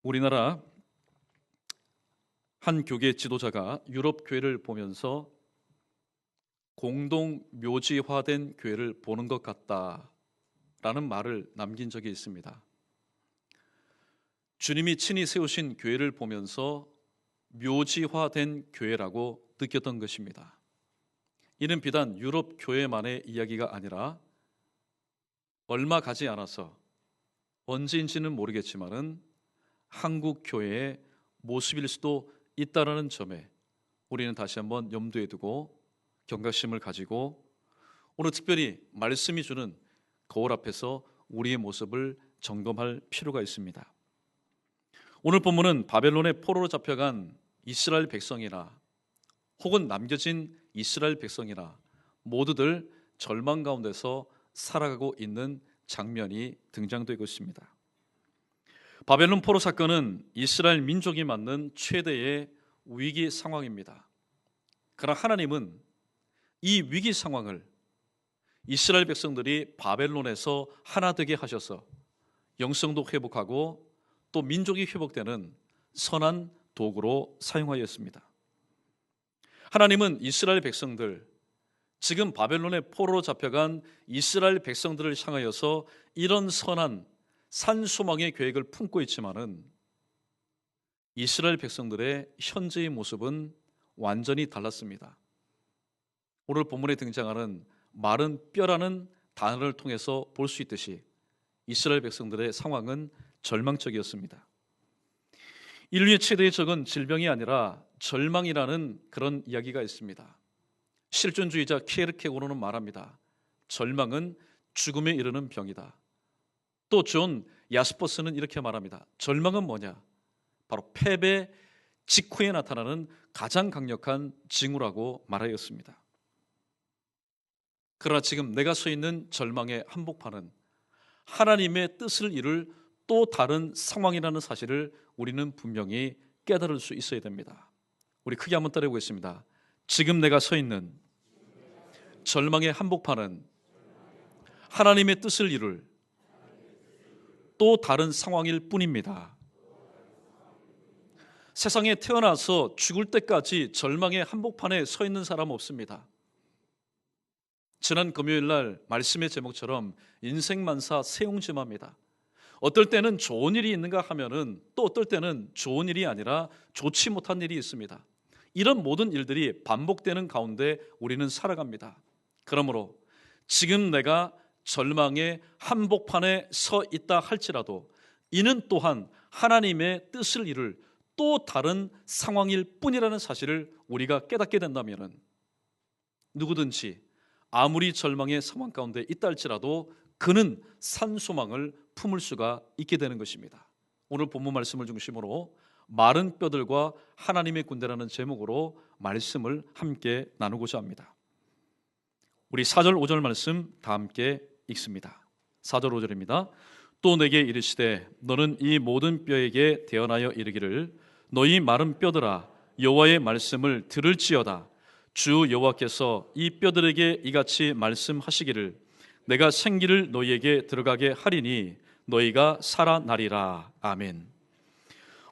우리나라 한 교계 지도자가 유럽 교회를 보면서 공동 묘지화된 교회를 보는 것 같다라는 말을 남긴 적이 있습니다. 주님이 친히 세우신 교회를 보면서 묘지화된 교회라고 느꼈던 것입니다. 이는 비단 유럽 교회만의 이야기가 아니라 얼마 가지 않아서 언제인지는 모르겠지만은 한국 교회의 모습일 수도 있다라는 점에 우리는 다시 한번 염두에 두고 경각심을 가지고 오늘 특별히 말씀이 주는 거울 앞에서 우리의 모습을 점검할 필요가 있습니다. 오늘 본문은 바벨론의 포로로 잡혀간 이스라엘 백성이나 혹은 남겨진 이스라엘 백성이나 모두들 절망 가운데서 살아가고 있는 장면이 등장되고 있습니다. 바벨론 포로 사건은 이스라엘 민족이 맞는 최대의 위기 상황입니다. 그러나 하나님은 이 위기 상황을 이스라엘 백성들이 바벨론에서 하나 되게 하셔서 영성도 회복하고 또 민족이 회복되는 선한 도구로 사용하였습니다. 하나님은 이스라엘 백성들, 지금 바벨론의 포로로 잡혀간 이스라엘 백성들을 향하여서 이런 선한 산소망의 계획을 품고 있지만은 이스라엘 백성들의 현재의 모습은 완전히 달랐습니다. 오늘 본문에 등장하는 마른 뼈라는 단어를 통해서 볼 수 있듯이 이스라엘 백성들의 상황은 절망적이었습니다. 인류의 최대의 적은 질병이 아니라 절망이라는 그런 이야기가 있습니다. 실존주의자 키에르케고르는 말합니다. 절망은 죽음에 이르는 병이다. 또 존 야스퍼스는 이렇게 말합니다. 절망은 뭐냐? 바로 패배 직후에 나타나는 가장 강력한 징후라고 말하였습니다. 그러나 지금 내가 서 있는 절망의 한복판은 하나님의 뜻을 이룰 또 다른 상황이라는 사실을 우리는 분명히 깨달을 수 있어야 됩니다. 우리 크게 한번 따라해 보겠습니다. 지금 내가 서 있는 절망의 한복판은 하나님의 뜻을 이룰 또 다른 상황일 뿐입니다. 세상에 태어나서 죽을 때까지 절망의 한복판에 서 있는 사람 없습니다. 지난 금요일 날 말씀의 제목처럼 인생만사 세옹지마입니다. 어떨 때는 좋은 일이 있는가 하면은 또 어떨 때는 좋은 일이 아니라 좋지 못한 일이 있습니다. 이런 모든 일들이 반복되는 가운데 우리는 살아갑니다. 그러므로 지금 내가 절망의 한복판에 서 있다 할지라도 이는 또한 하나님의 뜻을 이룰 또 다른 상황일 뿐이라는 사실을 우리가 깨닫게 된다면 누구든지 아무리 절망의 상황 가운데 있다 할지라도 그는 산소망을 품을 수가 있게 되는 것입니다. 오늘 본문 말씀을 중심으로 마른 뼈들과 하나님의 군대라는 제목으로 말씀을 함께 나누고자 합니다. 우리 4절 5절 말씀 다 함께 읽습니다. 4절 5절입니다. 또 내게 이르시되 너는 이 모든 뼈에게 대언하여 이르기를 너희 마른 뼈들아 여호와의 말씀을 들을지어다. 주 여호와께서 이 뼈들에게 이같이 말씀하시기를 내가 생기를 너희에게 들어가게 하리니 너희가 살아나리라. 아멘.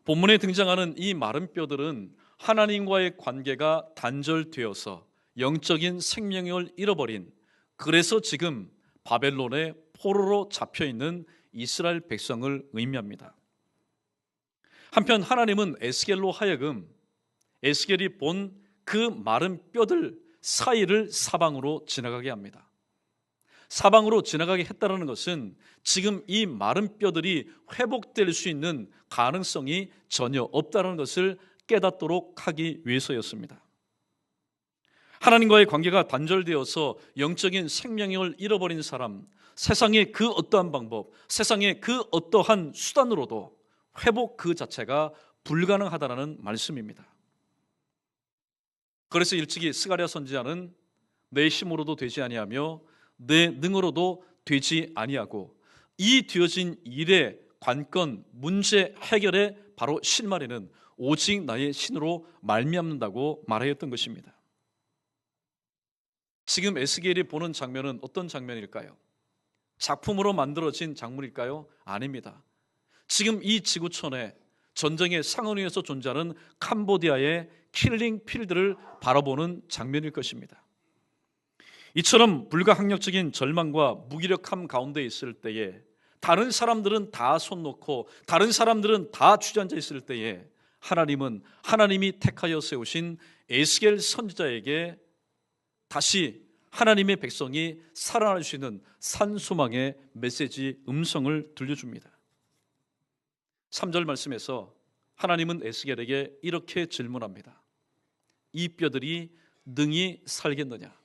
본문에 등장하는 이 마른 뼈들은 하나님과의 관계가 단절되어서 영적인 생명을 잃어버린, 그래서 지금 바벨론의 포로로 잡혀있는 이스라엘 백성을 의미합니다. 한편 하나님은 에스겔로 하여금 에스겔이 본 그 마른 뼈들 사이를 사방으로 지나가게 합니다. 사방으로 지나가게 했다는 것은 지금 이 마른 뼈들이 회복될 수 있는 가능성이 전혀 없다는 것을 깨닫도록 하기 위해서였습니다. 하나님과의 관계가 단절되어서 영적인 생명력을 잃어버린 사람, 세상의 그 어떠한 방법, 세상의 그 어떠한 수단으로도 회복 그 자체가 불가능하다는 말씀입니다. 그래서 일찍이 스가랴 선지자는 내 힘으로도 되지 아니하며 내 능으로도 되지 아니하고 이 되어진 일의 관건, 문제 해결의 바로 실마리는 오직 나의 신으로 말미암는다고 말하였던 것입니다. 지금 에스겔이 보는 장면은 어떤 장면일까요? 작품으로 만들어진 장면일까요? 아닙니다. 지금 이 지구촌에 전쟁의 상원위에서 존재하는 캄보디아의 킬링 필드를 바라보는 장면일 것입니다. 이처럼 불가항력적인 절망과 무기력함 가운데 있을 때에, 다른 사람들은 다 손 놓고 다른 사람들은 다 주저앉아 있을 때에, 하나님은 하나님이 택하여 세우신 에스겔 선지자에게 다시 하나님의 백성이 살아날 수 있는 산소망의 메시지 음성을 들려줍니다. 3절 말씀에서 하나님은 에스겔에게 이렇게 질문합니다. 이 뼈들이 능히 살겠느냐?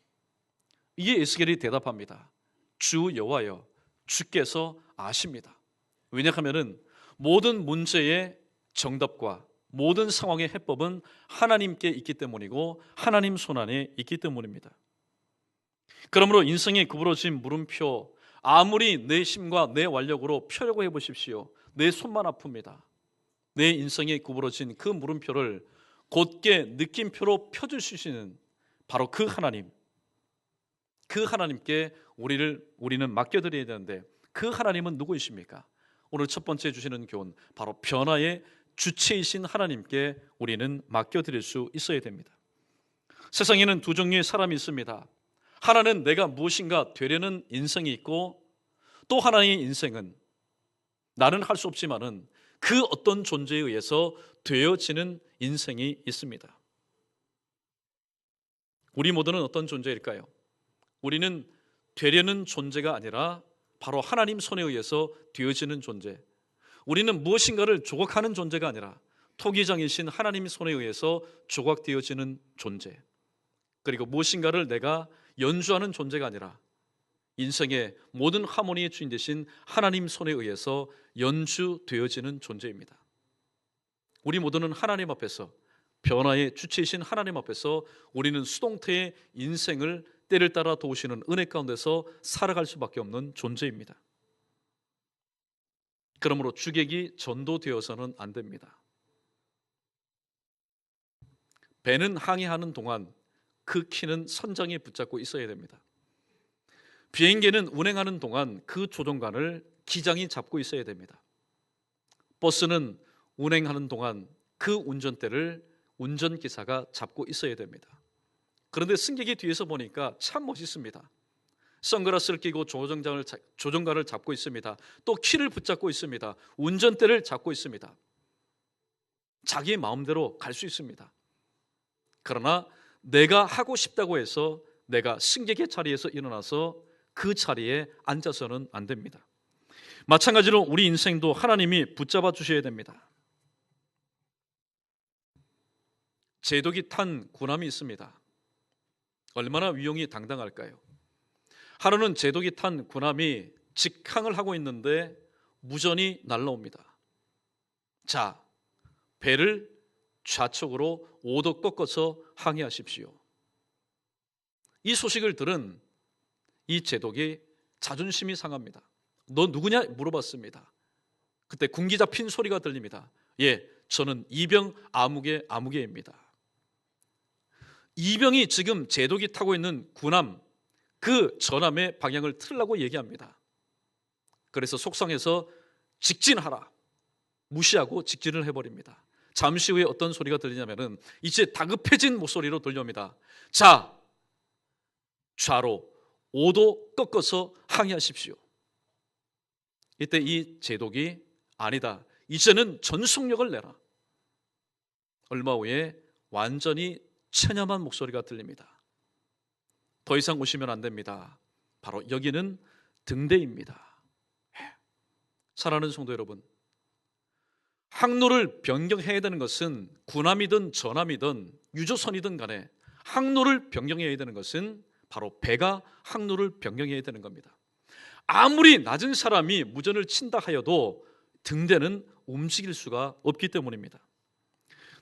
이에 에스겔이 대답합니다. 주 여호와여, 주께서 아십니다. 왜냐하면 모든 문제의 정답과 모든 상황의 해법은 하나님께 있기 때문이고 하나님 손안에 있기 때문입니다. 그러므로 인생의 구부러진 물음표, 아무리 내 힘과 내 완력으로 펴려고 해보십시오. 내 손만 아픕니다. 내 인생의 구부러진 그 물음표를 곧게 느낌표로 펴줄 수 있는 바로 그 하나님, 그 하나님께 우리는 맡겨드려야 되는데, 그 하나님은 누구이십니까? 오늘 첫 번째 주시는 교훈, 바로 변화의 주체이신 하나님께 우리는 맡겨드릴 수 있어야 됩니다. 세상에는 두 종류의 사람이 있습니다. 하나는 내가 무엇인가 되려는 인생이 있고, 또 하나의 인생은 나는 할 수 없지만은 그 어떤 존재에 의해서 되어지는 인생이 있습니다. 우리 모두는 어떤 존재일까요? 우리는 되려는 존재가 아니라 바로 하나님 손에 의해서 되어지는 존재. 우리는 무엇인가를 조각하는 존재가 아니라 토기장이신 하나님 손에 의해서 조각되어지는 존재. 그리고 무엇인가를 내가 연주하는 존재가 아니라 인생의 모든 하모니의 주인 되신 하나님 손에 의해서 연주되어지는 존재입니다. 우리 모두는 하나님 앞에서, 변화의 주체이신 하나님 앞에서 우리는 수동태의 인생을 때를 따라 도우시는 은혜 가운데서 살아갈 수밖에 없는 존재입니다. 그러므로 주객이 전도되어서는 안 됩니다. 배는 항해하는 동안 그 키는 선장에 붙잡고 있어야 됩니다. 비행기는 운행하는 동안 그 조종관을 기장이 잡고 있어야 됩니다. 버스는 운행하는 동안 그 운전대를 운전기사가 잡고 있어야 됩니다. 그런데 승객이 뒤에서 보니까 참 멋있습니다. 선글라스를 끼고 조종관을 잡고 있습니다. 또 키를 붙잡고 있습니다. 운전대를 잡고 있습니다. 자기 마음대로 갈 수 있습니다. 그러나 내가 하고 싶다고 해서 내가 승객의 자리에서 일어나서 그 자리에 앉아서는 안 됩니다. 마찬가지로 우리 인생도 하나님이 붙잡아 주셔야 됩니다. 제독이 탄 군함이 있습니다. 얼마나 위용이 당당할까요? 하루는 제독이 탄 군함이 직항을 하고 있는데 무전이 날라옵니다. 자, 배를 좌측으로 5도 꺾어서 항해하십시오. 이 소식을 들은 이 제독이 자존심이 상합니다. 너 누구냐? 물어봤습니다. 그때 군기 잡힌 소리가 들립니다. 예, 저는 이병 아무개입니다. 이병이 지금 제독이 타고 있는 군함, 그 전함의 방향을 틀라고 얘기합니다. 그래서 속상해서 직진하라, 무시하고 직진을 해버립니다. 잠시 후에 어떤 소리가 들리냐면은 이제 다급해진 목소리로 들려옵니다. 자, 좌로 5도 꺾어서 항해하십시오. 이때 이 제독이 아니다, 이제는 전속력을 내라. 얼마 후에 완전히 체념한 목소리가 들립니다. 더 이상 오시면 안 됩니다. 바로 여기는 등대입니다. 사랑하는 성도 여러분, 항로를 변경해야 되는 것은 군함이든 전함이든 유조선이든 간에 항로를 변경해야 되는 것은 바로 배가 항로를 변경해야 되는 겁니다. 아무리 낮은 사람이 무전을 친다 하여도 등대는 움직일 수가 없기 때문입니다.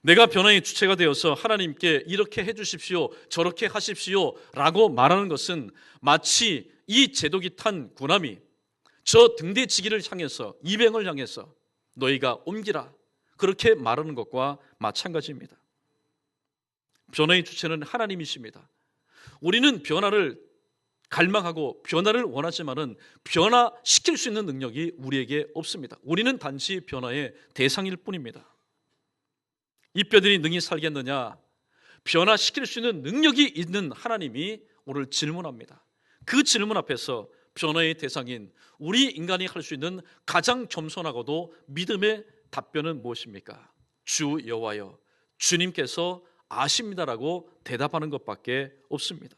내가 변화의 주체가 되어서 하나님께 이렇게 해주십시오, 저렇게 하십시오 라고 말하는 것은 마치 이 제독이 탄 군함이 저 등대지기를 향해서, 이병을 향해서 너희가 옮기라 그렇게 말하는 것과 마찬가지입니다. 변화의 주체는 하나님이십니다. 우리는 변화를 갈망하고 변화를 원하지만은 변화시킬 수 있는 능력이 우리에게 없습니다. 우리는 단지 변화의 대상일 뿐입니다. 이 뼈들이 능히 살겠느냐? 변화시킬 수 있는 능력이 있는 하나님이 오늘 질문합니다. 그 질문 앞에서 변화의 대상인 우리 인간이 할 수 있는 가장 겸손하고도 믿음의 답변은 무엇입니까? 주 여호와여, 주님께서 아십니다라고 대답하는 것밖에 없습니다.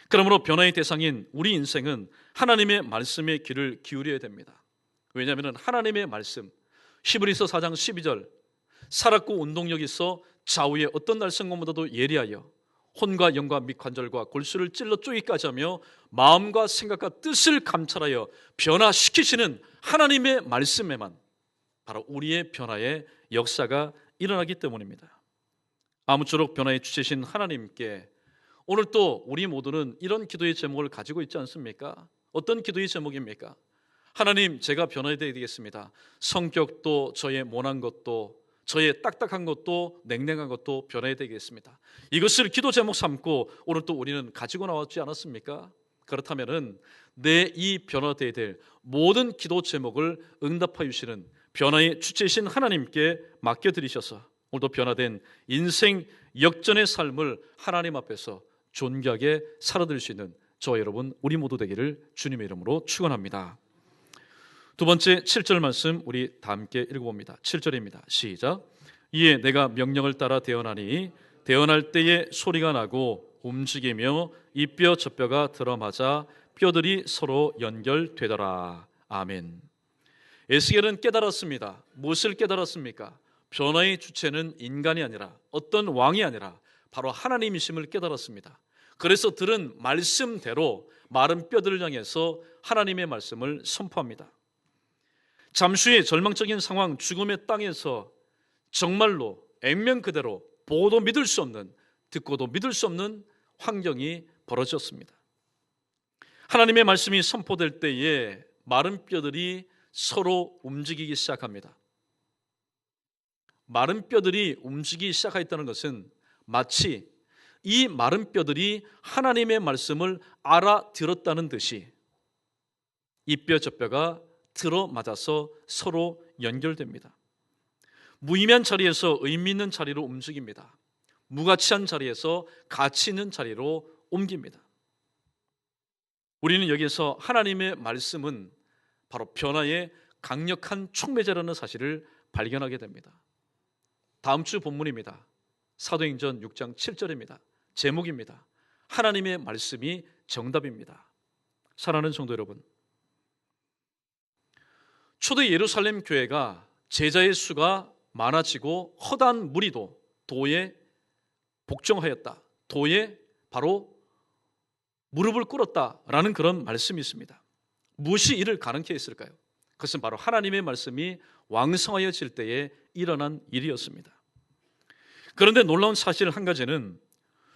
그러므로 변화의 대상인 우리 인생은 하나님의 말씀에 귀를 기울여야 됩니다. 왜냐하면 하나님의 말씀, 히브리서 4장 12절, 살았고 운동력이 있어 좌우의 어떤 날성검보다도 예리하여 혼과 영과 및 관절과 골수를 찔러 쪼기까지 하며 마음과 생각과 뜻을 감찰하여 변화시키시는 하나님의 말씀에만 바로 우리의 변화의 역사가 일어나기 때문입니다. 아무쪼록 변화의 주체신 하나님께 오늘 또 우리 모두는 이런 기도의 제목을 가지고 있지 않습니까? 어떤 기도의 제목입니까? 하나님, 제가 변화해야 되겠습니다. 성격도 저의 모난 것도 저의 딱딱한 것도 냉랭한 것도 변해야 되겠습니다. 이것을 기도 제목 삼고 오늘 또 우리는 가지고 나왔지 않았습니까? 그렇다면은 내 이 변화되어야 될 모든 기도 제목을 응답하여 주시는 변화의 주체이신 하나님께 맡겨드리셔서 오늘도 변화된 인생 역전의 삶을 하나님 앞에서 존귀하게 살아들 수 있는 저와 여러분 우리 모두 되기를 주님의 이름으로 축원합니다. 두 번째 7절 말씀 우리 다 함께 읽어봅니다. 7절입니다. 시작. 이에 내가 명령을 따라 대언하니 대언할 때에 소리가 나고 움직이며 이 뼈 저 뼈가 들어맞아 뼈들이 서로 연결되더라. 아멘. 에스겔은 깨달았습니다. 무엇을 깨달았습니까? 변화의 주체는 인간이 아니라 어떤 왕이 아니라 바로 하나님이심을 깨달았습니다. 그래서 들은 말씀대로 마른 뼈들을 향해서 하나님의 말씀을 선포합니다. 잠시 후에 절망적인 상황, 죽음의 땅에서 정말로 액면 그대로 보고도 믿을 수 없는, 듣고도 믿을 수 없는 환경이 벌어졌습니다. 하나님의 말씀이 선포될 때에 마른 뼈들이 서로 움직이기 시작합니다. 마른 뼈들이 움직이기 시작했다는 것은 마치 이 마른 뼈들이 하나님의 말씀을 알아들었다는 듯이 이 뼈 저 뼈가 들어맞아서 서로 연결됩니다. 무의미한 자리에서 의미 있는 자리로 움직입니다. 무가치한 자리에서 가치 있는 자리로 옮깁니다. 우리는 여기서 하나님의 말씀은 바로 변화의 강력한 촉매제라는 사실을 발견하게 됩니다. 다음 주 본문입니다. 사도행전 6장 7절입니다. 제목입니다. 하나님의 말씀이 정답입니다. 사랑하는 성도 여러분, 초대 예루살렘 교회가 제자의 수가 많아지고 허다한 무리도 도에 복종하였다. 도에 바로 무릎을 꿇었다라는 그런 말씀이 있습니다. 무엇이 이를 가능케 했을까요? 그것은 바로 하나님의 말씀이 왕성하여질 때에 일어난 일이었습니다. 그런데 놀라운 사실 한 가지는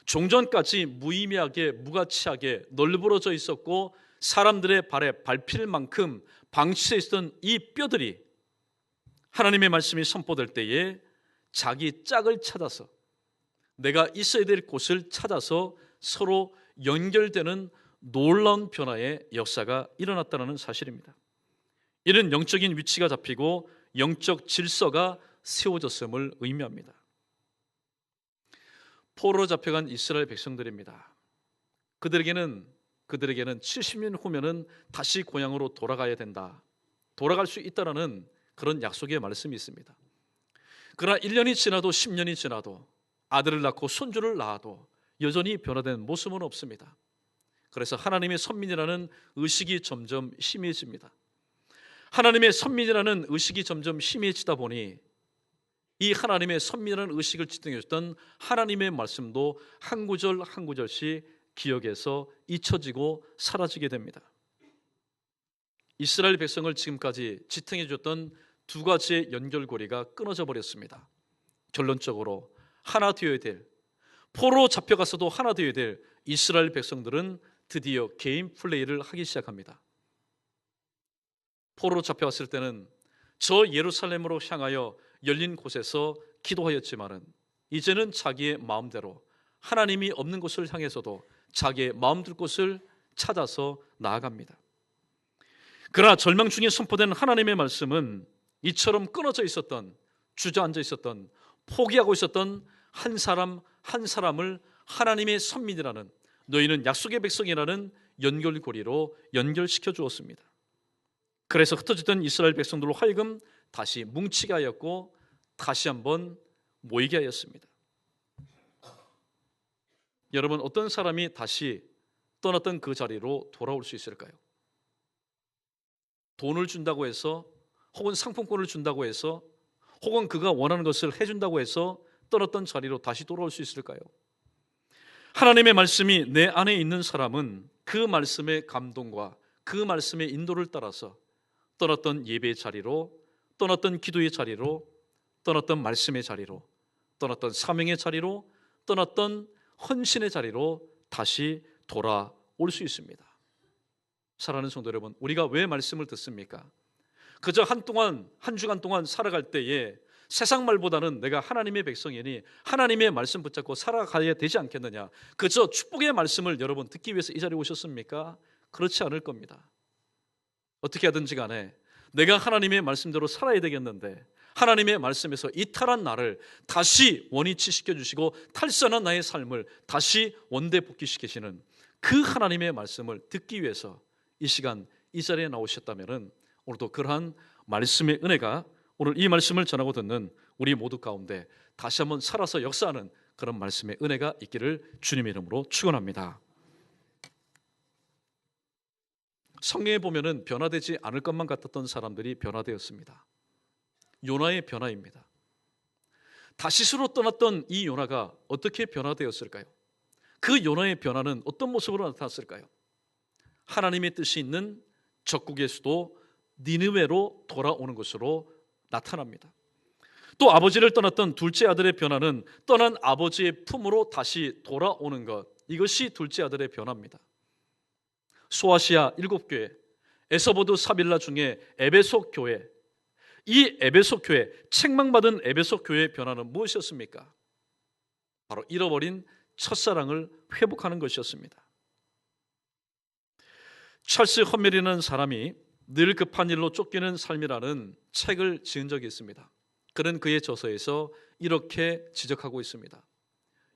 종전까지 무의미하게 무가치하게 널브러져 있었고 사람들의 발에 밟힐 만큼 방치되어 있었던 이 뼈들이 하나님의 말씀이 선포될 때에 자기 짝을 찾아서 내가 있어야 될 곳을 찾아서 서로 연결되는 놀라운 변화의 역사가 일어났다는 사실입니다. 이는 영적인 위치가 잡히고 영적 질서가 세워졌음을 의미합니다. 포로로 잡혀간 이스라엘 백성들입니다. 그들에게는 70년 후면은 다시 고향으로 돌아가야 된다. 돌아갈 수 있다라는 그런 약속의 말씀이 있습니다. 그러나 1년이 지나도 10년이 지나도 아들을 낳고 손주를 낳아도 여전히 변화된 모습은 없습니다. 그래서 하나님의 선민이라는 의식이 점점 심해집니다. 하나님의 선민이라는 의식이 점점 심해지다 보니 이 하나님의 선민이라는 의식을 지탱해줬던 하나님의 말씀도 한 구절 한 구절씩 기억에서 잊혀지고 사라지게 됩니다. 이스라엘 백성을 지금까지 지탱해줬던 두 가지의 연결고리가 끊어져 버렸습니다. 결론적으로 하나 되어야 될, 포로로 잡혀갔어도 하나 되어야 될 이스라엘 백성들은 드디어 개인 플레이를 하기 시작합니다. 포로로 잡혀갔을 때는 저 예루살렘으로 향하여 열린 곳에서 기도하였지만은 이제는 자기의 마음대로 하나님이 없는 곳을 향해서도 자기의 마음 들 곳을 찾아서 나아갑니다. 그러나 절망 중에 선포된 하나님의 말씀은 이처럼 끊어져 있었던, 주저앉아 있었던 포기하고 있었던 한 사람 한 사람을 하나님의 선민이라는, 너희는 약속의 백성이라는 연결고리로 연결시켜 주었습니다. 그래서 흩어지던 이스라엘 백성들로 하여금 다시 뭉치게 하였고 다시 한번 모이게 하였습니다. 여러분, 어떤 사람이 다시 떠났던 그 자리로 돌아올 수 있을까요? 돈을 준다고 해서, 혹은 상품권을 준다고 해서, 혹은 그가 원하는 것을 해준다고 해서 떠났던 자리로 다시 돌아올 수 있을까요? 하나님의 말씀이 내 안에 있는 사람은 그 말씀의 감동과 그 말씀의 인도를 따라서 떠났던 예배의 자리로, 떠났던 기도의 자리로, 떠났던 말씀의 자리로, 떠났던 사명의 자리로, 떠났던 헌신의 자리로 다시 돌아올 수 있습니다. 사랑하는 성도 여러분, 우리가 왜 말씀을 듣습니까? 그저 한 주간 동안 살아갈 때에 세상 말보다는 내가 하나님의 백성이니 하나님의 말씀 붙잡고 살아가야 되지 않겠느냐, 그저 축복의 말씀을 여러분 듣기 위해서 이 자리에 오셨습니까? 그렇지 않을 겁니다. 어떻게 하든지 간에 내가 하나님의 말씀대로 살아야 되겠는데, 하나님의 말씀에서 이탈한 나를 다시 원위치시켜 주시고 탈선한 나의 삶을 다시 원대 복귀시키시는 그 하나님의 말씀을 듣기 위해서 이 시간 이 자리에 나오셨다면, 오늘도 그러한 말씀의 은혜가 오늘 이 말씀을 전하고 듣는 우리 모두 가운데 다시 한번 살아서 역사하는 그런 말씀의 은혜가 있기를 주님의 이름으로 축원합니다. 성경에 보면은 변화되지 않을 것만 같았던 사람들이 변화되었습니다. 요나의 변화입니다. 다시스로 떠났던 이 요나가 어떻게 변화되었을까요? 그 요나의 변화는 어떤 모습으로 나타났을까요? 하나님의 뜻이 있는 적국의 수도 니느웨로 돌아오는 것으로 나타납니다. 또 아버지를 떠났던 둘째 아들의 변화는 떠난 아버지의 품으로 다시 돌아오는 것, 이것이 둘째 아들의 변화입니다. 소아시아 7교회, 에서보드 사빌라 중에 에베소 교회, 이 에베소 교회, 책망받은 에베소 교회의 변화는 무엇이었습니까? 바로 잃어버린 첫사랑을 회복하는 것이었습니다. 찰스 험멜이라는 사람이 늘 급한 일로 쫓기는 삶이라는 책을 지은 적이 있습니다. 그는 그의 저서에서 이렇게 지적하고 있습니다.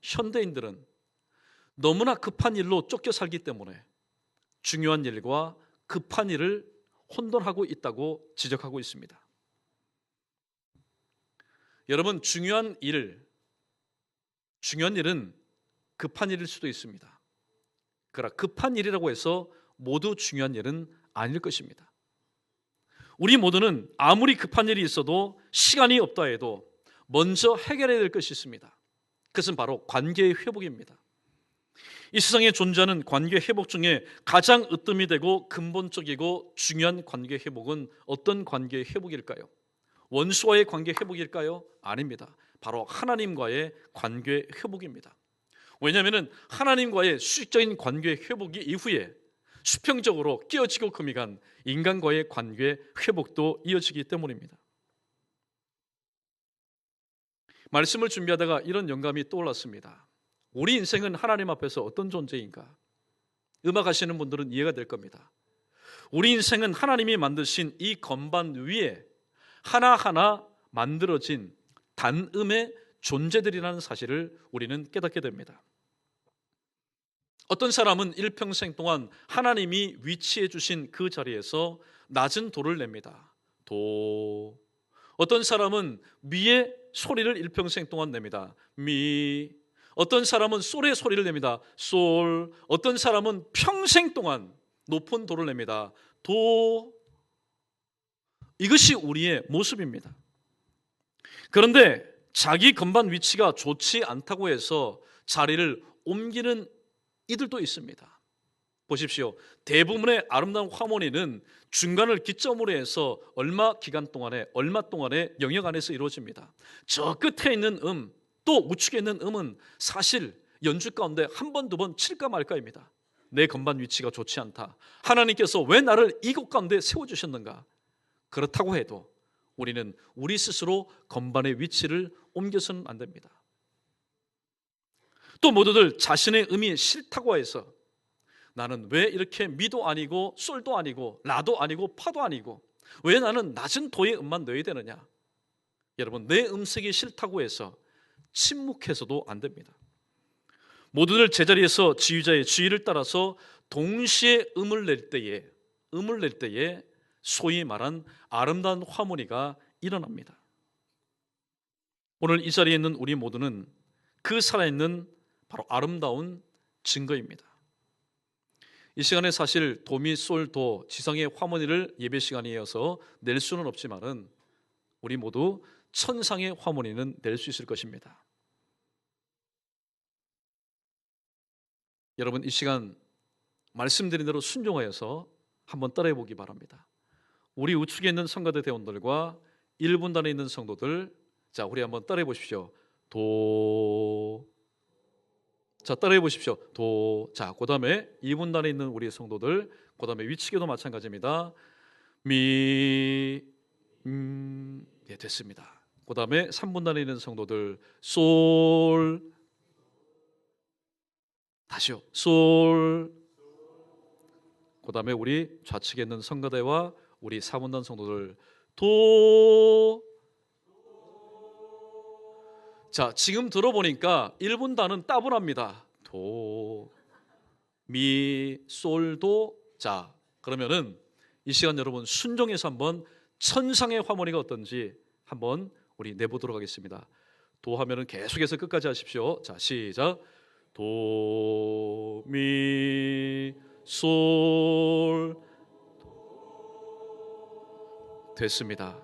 현대인들은 너무나 급한 일로 쫓겨 살기 때문에 중요한 일과 급한 일을 혼돈하고 있다고 지적하고 있습니다. 여러분, 중요한 일은 급한 일일 수도 있습니다. 그러나 급한 일이라고 해서 모두 중요한 일은 아닐 것입니다. 우리 모두는 아무리 급한 일이 있어도 시간이 없다 해도 먼저 해결해야 될 것이 있습니다. 그것은 바로 관계의 회복입니다. 이 세상에 존재하는 관계 회복 중에 가장 으뜸이 되고 근본적이고 중요한 관계 회복은 어떤 관계 회복일까요? 원수와의 관계 회복일까요? 아닙니다. 바로 하나님과의 관계 회복입니다. 왜냐하면 하나님과의 수직적인 관계 회복이 이후에 수평적으로 끼어지고 금이 간 인간과의 관계 회복도 이어지기 때문입니다. 말씀을 준비하다가 이런 영감이 떠올랐습니다. 우리 인생은 하나님 앞에서 어떤 존재인가? 음악 하시는 분들은 이해가 될 겁니다. 우리 인생은 하나님이 만드신 이 건반 위에 하나하나 만들어진 단음의 존재들이라는 사실을 우리는 깨닫게 됩니다. 어떤 사람은 일평생 동안 하나님이 위치해 주신 그 자리에서 낮은 도를 냅니다. 도. 어떤 사람은 미의 소리를 일평생 동안 냅니다. 미. 어떤 사람은 솔의 소리를 냅니다. 솔. 어떤 사람은 평생 동안 높은 도를 냅니다. 도. 이것이 우리의 모습입니다. 그런데 자기 건반 위치가 좋지 않다고 해서 자리를 옮기는 이들도 있습니다. 보십시오. 대부분의 아름다운 하모니는 중간을 기점으로 해서 얼마 동안의 영역 안에서 이루어집니다. 저 끝에 있는 또 우측에 있는 음은 사실 연주 가운데 한 번, 두 번 칠까 말까입니다. 내 건반 위치가 좋지 않다. 하나님께서 왜 나를 이곳 가운데 세워주셨는가? 그렇다고 해도 우리는 우리 스스로 건반의 위치를 옮겨서는 안 됩니다. 또 모두들 자신의 음이 싫다고 해서 나는 왜 이렇게 미도 아니고 솔도 아니고 라도 아니고 파도 아니고 왜 나는 낮은 도의 음만 넣어야 되느냐? 여러분, 내 음색이 싫다고 해서 침묵해서도 안 됩니다. 모두들 제자리에서 지휘자의 지휘를 따라서 동시에 음을 낼 때에 소위 말한 아름다운 화모니가 일어납니다. 오늘 이 자리에 있는 우리 모두는 그 살아있는 바로 아름다운 증거입니다. 이 시간에 사실 도미, 솔, 도 지상의 화모니를 예배 시간에 이어서 낼 수는 없지만은 우리 모두 천상의 화모니는 낼 수 있을 것입니다. 여러분, 이 시간 말씀드린 대로 순종하여서 한번 따라해 보기 바랍니다. 우리 우측에 있는 성가대 대원들과 1분단에 있는 성도들, 자, 우리 한번 따라해 보십시오. 도. 자, 따라해 보십시오. 도. 자, 그 다음에 2분단에 있는 우리 성도들, 그 다음에 위치계도 마찬가지입니다. 미. 예, 됐습니다. 그 다음에 3분단에 있는 성도들, 솔. 다시요. 솔. 그 다음에 우리 좌측에 있는 성가대와 우리 4분단 성도들, 도. 자, 지금 들어보니까 1분단은 따분합니다. 도, 미, 솔, 도. 자, 그러면은 이 시간 여러분 순종해서 한번 천상의 화모니가 어떤지 한번 우리 내보도록 하겠습니다. 도 하면은 계속해서 끝까지 하십시오. 자, 시작. 도, 미, 솔. 됐습니다.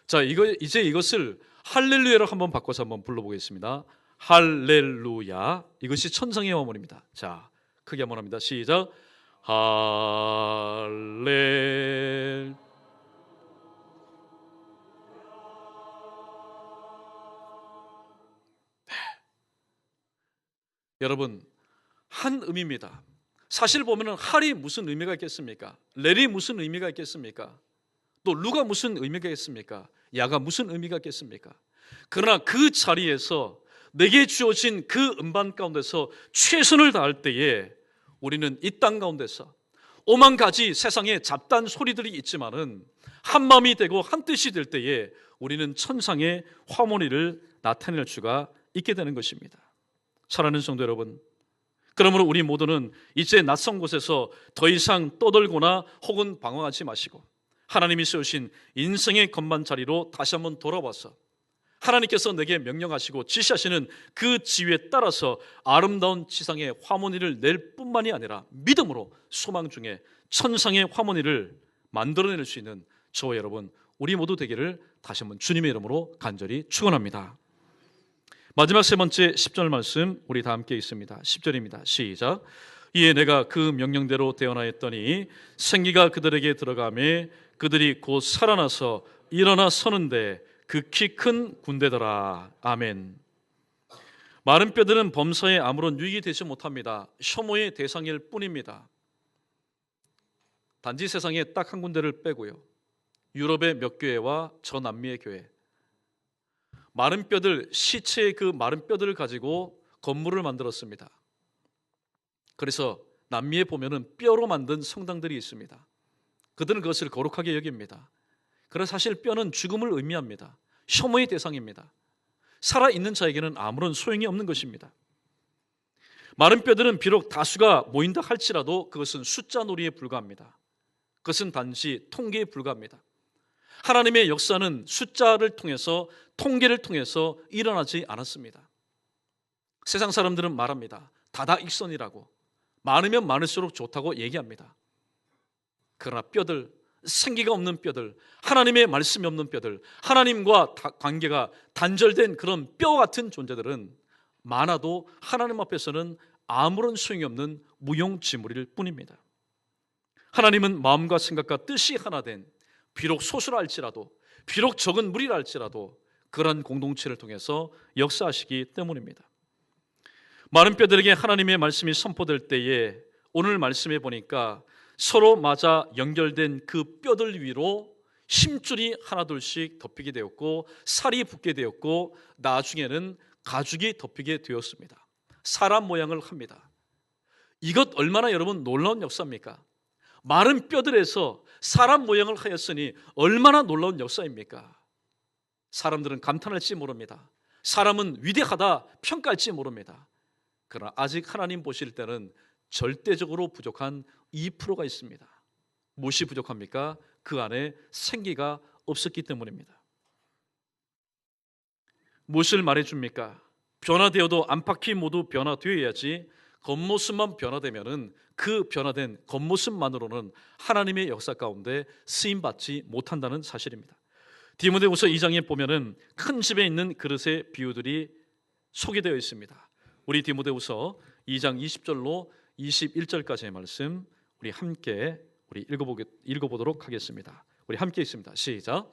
자, 이제 이것을 할렐루야로 한번 바꿔서 한번 불러보겠습니다. 할렐루야. 이것이 천상의 화모니입니다. 자, 크게 한번 합니다. 시작. 할렐. 여러분, 한 음입니다. 사실 보면은 할이 무슨 의미가 있겠습니까? 렐이 무슨 의미가 있겠습니까? 또 루가 무슨 의미가 있겠습니까? 야가 무슨 의미가 있겠습니까? 그러나 그 자리에서 내게 주어진 그 음반 가운데서 최선을 다할 때에 우리는 이 땅 가운데서 오만 가지 세상에 잡다한 소리들이 있지만은 한 마음이 되고 한 뜻이 될 때에 우리는 천상의 화모니를 나타낼 수가 있게 되는 것입니다. 사랑하는 성도 여러분, 그러므로 우리 모두는 이제 낯선 곳에서 더 이상 떠들거나 혹은 방황하지 마시고 하나님이 세우신 인생의 건반 자리로 다시 한번 돌아와서 하나님께서 내게 명령하시고 지시하시는 그 지위에 따라서 아름다운 지상의 화모니를 낼 뿐만이 아니라 믿음으로 소망 중에 천상의 화모니를 만들어낼 수 있는 저와 여러분 우리 모두 되기를 다시 한번 주님의 이름으로 간절히 축원합니다. 마지막 세 번째 10절 말씀 우리 다 함께 있습니다. 10절입니다. 시작. 이에 내가 그 명령대로 대언하였더니 생기가 그들에게 들어가매 그들이 곧 살아나서 일어나 서는데 극히 큰 군대더라. 아멘. 마른 뼈들은 범사에 아무런 유익이 되지 못합니다. 혐오의 대상일 뿐입니다. 단지 세상에 딱 한 군데를 빼고요, 유럽의 몇 교회와 저 남미의 교회, 마른 뼈들, 시체의 그 마른 뼈들을 가지고 건물을 만들었습니다. 그래서 남미에 보면은 뼈로 만든 성당들이 있습니다. 그들은 그것을 거룩하게 여깁니다. 그래서 사실 뼈는 죽음을 의미합니다. 혐오의 대상입니다. 살아있는 자에게는 아무런 소용이 없는 것입니다. 마른 뼈들은 비록 다수가 모인다 할지라도 그것은 숫자 놀이에 불과합니다. 그것은 단지 통계에 불과합니다. 하나님의 역사는 숫자를 통해서, 통계를 통해서 일어나지 않았습니다. 세상 사람들은 말합니다. 다다익선이라고, 많으면 많을수록 좋다고 얘기합니다. 그러나 뼈들, 생기가 없는 뼈들, 하나님의 말씀이 없는 뼈들, 하나님과 관계가 단절된 그런 뼈 같은 존재들은 많아도 하나님 앞에서는 아무런 소용이 없는 무용지물일 뿐입니다. 하나님은 마음과 생각과 뜻이 하나 된, 비록 소수라 할지라도, 비록 적은 무리라 할지라도 그런 공동체를 통해서 역사하시기 때문입니다. 많은 뼈들에게 하나님의 말씀이 선포될 때에 오늘 말씀해 보니까 서로 맞아 연결된 그 뼈들 위로 힘줄이 하나둘씩 덮이게 되었고 살이 붙게 되었고 나중에는 가죽이 덮이게 되었습니다. 사람 모양을 합니다. 이것 얼마나 여러분 놀라운 역사입니까? 마른 뼈들에서 사람 모양을 하였으니 얼마나 놀라운 역사입니까? 사람들은 감탄할지 모릅니다. 사람은 위대하다 평가할지 모릅니다. 그러나 아직 하나님 보실 때는 절대적으로 부족한 2%가 있습니다. 무엇이 부족합니까? 그 안에 생기가 없었기 때문입니다. 무엇을 말해줍니까? 변화되어도 안팎이 모두 변화되어야지 겉모습만 변화되면은 그 변화된 겉모습만으로는 하나님의 역사 가운데 쓰임받지 못한다는 사실입니다. 디모데후서 2장에 보면은 큰 집에 있는 그릇의 비유들이 소개되어 있습니다. 우리 디모데후서 2장 20절로 21절까지의 말씀 우리 함께 읽어보도록 하겠습니다. 우리 함께 있습니다. 시작.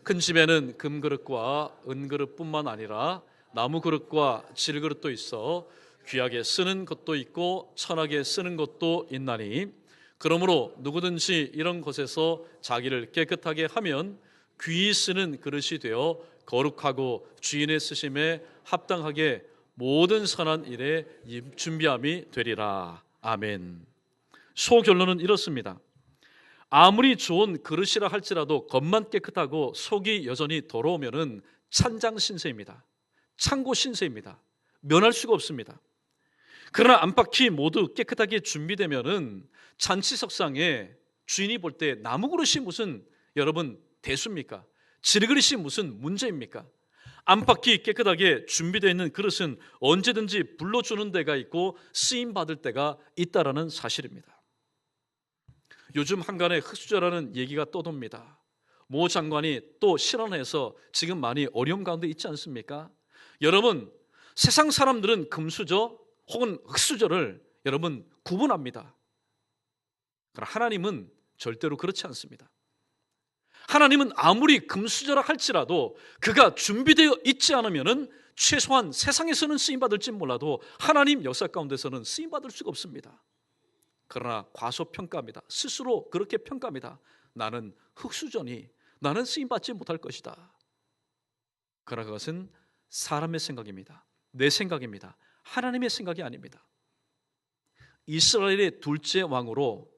큰 집에는 금그릇과 은그릇뿐만 아니라 나무그릇과 질그릇도 있어 귀하게 쓰는 것도 있고 천하게 쓰는 것도 있나니 그러므로 누구든지 이런 것에서 자기를 깨끗하게 하면 귀히 쓰는 그릇이 되어 거룩하고 주인의 쓰심에 합당하게 모든 선한 일에 준비함이 되리라. 아멘. 소결론은 이렇습니다. 아무리 좋은 그릇이라 할지라도 겉만 깨끗하고 속이 여전히 더러우면은 찬장 신세입니다. 창고 신세입니다. 면할 수가 없습니다. 그러나 안팎이 모두 깨끗하게 준비되면은 잔치석상에 주인이 볼 때 나무 그릇이 무슨 여러분 대수입니까? 질그릇이 무슨 문제입니까? 안팎이 깨끗하게 준비되어 있는 그릇은 언제든지 불러주는 데가 있고 쓰임 받을 때가 있다라는 사실입니다. 요즘 한간에 흑수저라는 얘기가 떠돕니다. 모 장관이 또 실언해서 지금 많이 어려움 가운데 있지 않습니까? 여러분, 세상 사람들은 금수저 혹은 흑수저를 여러분 구분합니다. 그러나 하나님은 절대로 그렇지 않습니다. 하나님은 아무리 금수저라 할지라도 그가 준비되어 있지 않으면은 최소한 세상에서는 쓰임받을지 몰라도 하나님 역사 가운데서는 쓰임받을 수가 없습니다. 그러나 과소평가합니다. 스스로 그렇게 평가합니다. 나는 흑수저니 나는 쓰임받지 못할 것이다. 그러나 그것은 사람의 생각입니다. 내 생각입니다. 하나님의 생각이 아닙니다. 이스라엘의 둘째 왕으로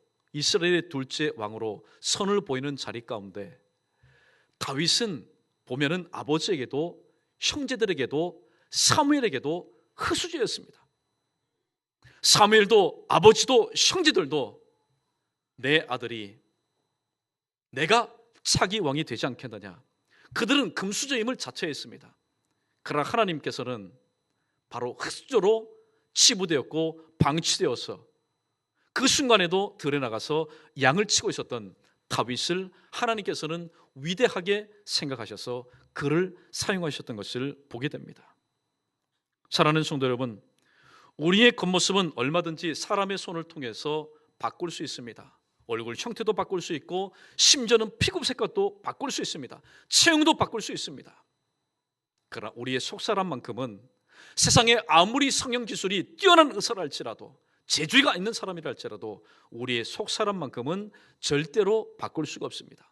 선을 보이는 자리 가운데 다윗은 보면은 아버지에게도 형제들에게도 사무엘에게도 흑수저였습니다. 사무엘도 아버지도 형제들도 내 아들이 내가 차기 왕이 되지 않겠느냐. 그들은 금수저임을 자처했습니다. 그러나 하나님께서는 바로 흑수저로 치부되었고 방치되어서 그 순간에도 들에 나가서 양을 치고 있었던 다윗을 하나님께서는 위대하게 생각하셔서 그를 사용하셨던 것을 보게 됩니다. 사랑하는 성도 여러분, 우리의 겉모습은 얼마든지 사람의 손을 통해서 바꿀 수 있습니다. 얼굴 형태도 바꿀 수 있고 심지어는 피부 색깔도 바꿀 수 있습니다. 체형도 바꿀 수 있습니다. 그러나 우리의 속사람만큼은 세상에 아무리 성형기술이 뛰어난 의사라 할지라도 재주가 있는 사람이라 할지라도 우리의 속사람만큼은 절대로 바꿀 수가 없습니다.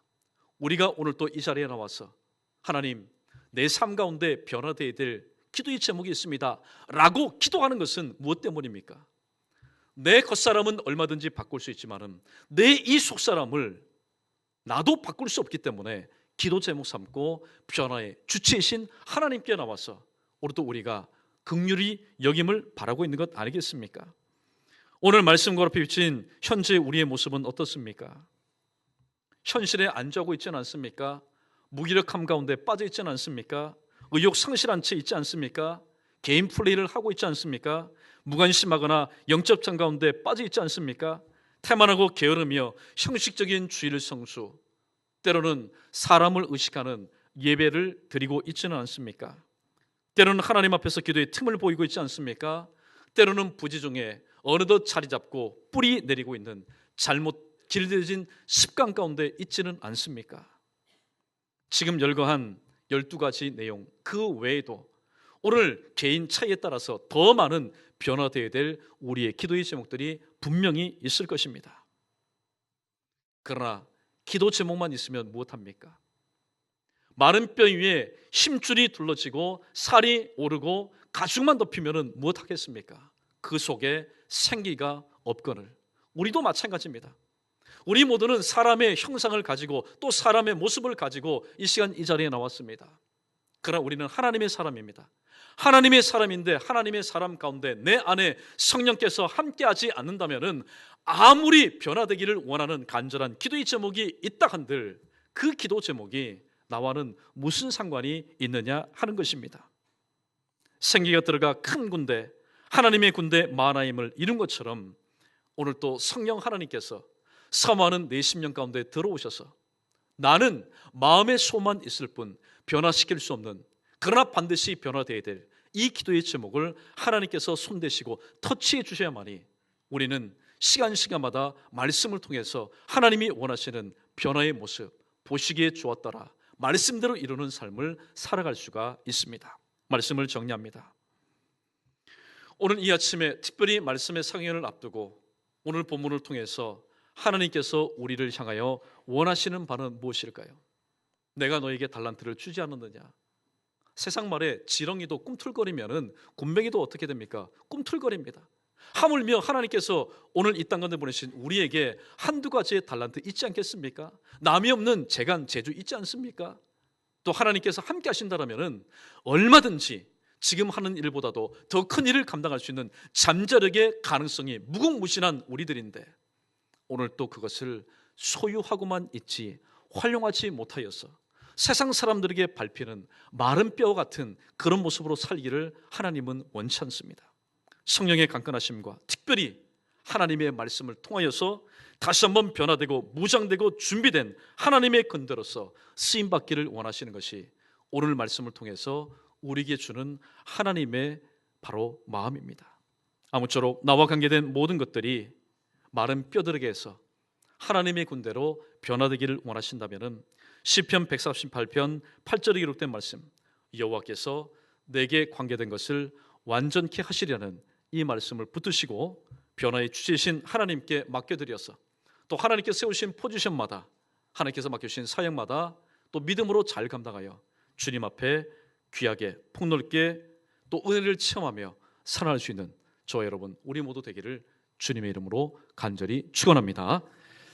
우리가 오늘 또 이 자리에 나와서 하나님 내 삶 가운데 변화되어야 될 기도의 제목이 있습니다 라고 기도하는 것은 무엇 때문입니까? 내 겉사람은 얼마든지 바꿀 수 있지만은 내 이 속사람을 나도 바꿀 수 없기 때문에 기도 제목 삼고 변화의 주체이신 하나님께 나와서 오늘도 우리가 긍휼히 여김을 바라고 있는 것 아니겠습니까? 오늘 말씀과 앞에 비친 현재 우리의 모습은 어떻습니까? 현실에 안주하고 있지는 않습니까? 무기력함 가운데 빠져 있지는 않습니까? 의욕 상실한 채 있지 않습니까? 개인 플레이를 하고 있지 않습니까? 무관심하거나 영접장 가운데 빠져 있지 않습니까? 태만하고 게으르며 형식적인 주일 성수, 때로는 사람을 의식하는 예배를 드리고 있지는 않습니까? 때로는 하나님 앞에서 기도의 틈을 보이고 있지 않습니까? 때로는 부지 중에 어느덧 자리 잡고 뿌리 내리고 있는 잘못 길들여진 습관 가운데 있지는 않습니까? 지금 열거한 12가지 내용 그 외에도 오늘 개인 차이에 따라서 더 많은 변화되어야 될 우리의 기도의 제목들이 분명히 있을 것입니다. 그러나 기도 제목만 있으면 무엇합니까? 마른 뼈 위에 힘줄이 둘러지고 살이 오르고 가죽만 덮이면 무엇하겠습니까? 그 속에 생기가 없거늘. 우리도 마찬가지입니다. 우리 모두는 사람의 형상을 가지고 또 사람의 모습을 가지고 이 시간 이 자리에 나왔습니다. 그러나 우리는 하나님의 사람입니다. 하나님의 사람인데 하나님의 사람 가운데 내 안에 성령께서 함께하지 않는다면은 아무리 변화되기를 원하는 간절한 기도의 제목이 있다 한들 그 기도 제목이 나와는 무슨 상관이 있느냐 하는 것입니다. 생기가 들어가 큰 군대, 하나님의 군대 마하나임을 이룬 것처럼 오늘 또 성령 하나님께서 사모하는 내 심령 가운데 들어오셔서 나는 마음의 소만 있을 뿐 변화시킬 수 없는, 그러나 반드시 변화되어야 될 이 기도의 제목을 하나님께서 손대시고 터치해 주셔야만이 우리는 시간마다 말씀을 통해서 하나님이 원하시는 변화의 모습, 보시기에 좋았더라 말씀대로 이루는 삶을 살아갈 수가 있습니다. 말씀을 정리합니다. 오늘 이 아침에 특별히 말씀의 상연을 앞두고 오늘 본문을 통해서 하나님께서 우리를 향하여 원하시는 바는 무엇일까요? 내가 너에게 달란트를 주지 않았느냐? 세상 말에 지렁이도 꿈틀거리면은 굼벵이도 어떻게 됩니까? 꿈틀거립니다. 하물며 하나님께서 오늘 이 땅 가운데 보내신 우리에게 한두 가지의 달란트 있지 않겠습니까? 남이 없는 재간, 재주 있지 않습니까? 또 하나님께서 함께 하신다면은 얼마든지 지금 하는 일보다도 더 큰 일을 감당할 수 있는 잠자력의 가능성이 무궁무진한 우리들인데 오늘 또 그것을 소유하고만 있지 활용하지 못하여서 세상 사람들에게 밟히는 마른 뼈 같은 그런 모습으로 살기를 하나님은 원치 않습니다. 성령의 강건하심과 특별히 하나님의 말씀을 통하여서 다시 한번 변화되고 무장되고 준비된 하나님의 근대로서 쓰임받기를 원하시는 것이 오늘 말씀을 통해서 우리에게 주는 하나님의 바로 마음입니다. 아무쪼록 나와 관계된 모든 것들이 마른 뼈들에게서 하나님의 군대로 변화되기를 원하신다면 시편 138편 8절에 기록된 말씀, 여호와께서 내게 관계된 것을 완전케 하시려는 이 말씀을 붙드시고 변화의 주제이신 하나님께 맡겨드려서 또 하나님께서 세우신 포지션마다, 하나님께서 맡겨주신 사역마다 또 믿음으로 잘 감당하여 주님 앞에 귀하게 폭넓게 또 은혜를 체험하며 살아갈 수 있는 저와 여러분 우리 모두 되기를 주님의 이름으로 간절히 축원합니다.